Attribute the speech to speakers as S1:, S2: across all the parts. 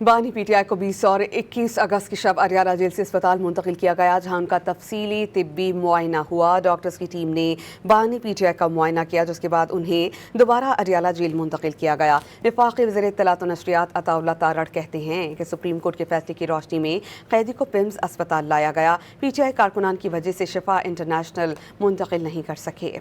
S1: बानी पीटीआई को 20 और 21 अगस्त की शब अरियाला जेल से अस्पताल मुंतकिल किया गया, जहां उनका तफसीली तिब्बी मुआयना हुआ। डॉक्टर्स की टीम ने बानी पीटीआई का मुआयना किया, जिसके बाद उन्हें दोबारा अरियाला जेल मुंतकिल किया गया। वफाकी वज़ीर इत्तलात व नशरियात अताउल्लाह तारड़ कहते हैं कि सुप्रीम कोर्ट के फैसले की रोशनी में कैदी को पिम्स अस्पताल लाया गया। पीटीआई कारकुनान की वजह से शिफा इंटरनेशनल मुंतकिल नहीं कर सके।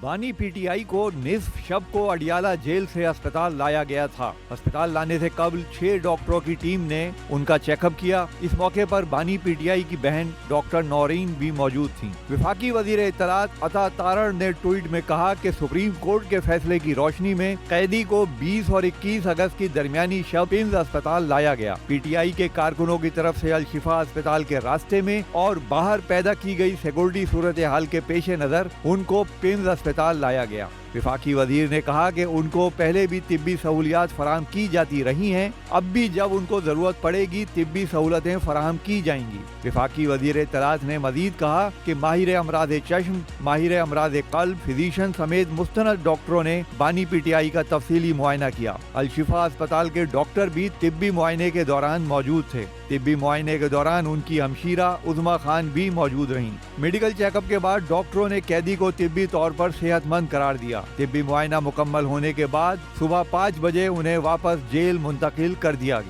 S2: बानी पीटीआई को निस्फ शब को अडियाला जेल से अस्पताल लाया गया था। अस्पताल लाने से कबल 6 डॉक्टरों की टीम ने उनका चेकअप किया। इस मौके पर बानी पीटीआई की बहन डॉक्टर नौरीन भी मौजूद थीं। वफाकी वजीर इत्तलात अता तारड़ ने ट्वीट में कहा कि सुप्रीम कोर्ट के फैसले की रोशनी में कैदी को 20 और 21 अगस्त की दरमियानी शब पिम्स अस्पताल लाया गया। पीटीआई के कारकुनों की तरफ से अल शिफा अस्पताल के रास्ते में और बाहर पैदा की गई सिक्योरिटी सूरत हाल के पेश नजर उनको पिम्स अस्पताल लाया गया। वफाकी वजीर ने कहा कि उनको पहले भी तिब्बी सहूलियात फराहम की जाती रही हैं, अब भी जब उनको जरूरत पड़ेगी तिब्बी सहूलतें फराहम की जाएंगी। वफाकी वजीर इत्तलात ने मजीद कहा कि माहिर अमराज चश्म, माहिर अमराज कल्ब, फिजिशियन समेत मुस्तनद डॉक्टरों ने बानी पीटीआई का तफसीली मुआयना किया। अल शिफा अस्पताल के डॉक्टर भी तिब्बी मुआयने के दौरान मौजूद थे। तिब्बी मुआयने के दौरान उनकी हमशीरा उज़मा खान भी मौजूद रहीं। मेडिकल चेकअप के बाद डॉक्टरों ने कैदी को तिब्बी तौर पर सेहतमंद करार दिया। तिब्बी मुआयना मुकम्मल होने के बाद सुबह 5 बजे उन्हें वापस जेल मुंतकिल कर दिया गया।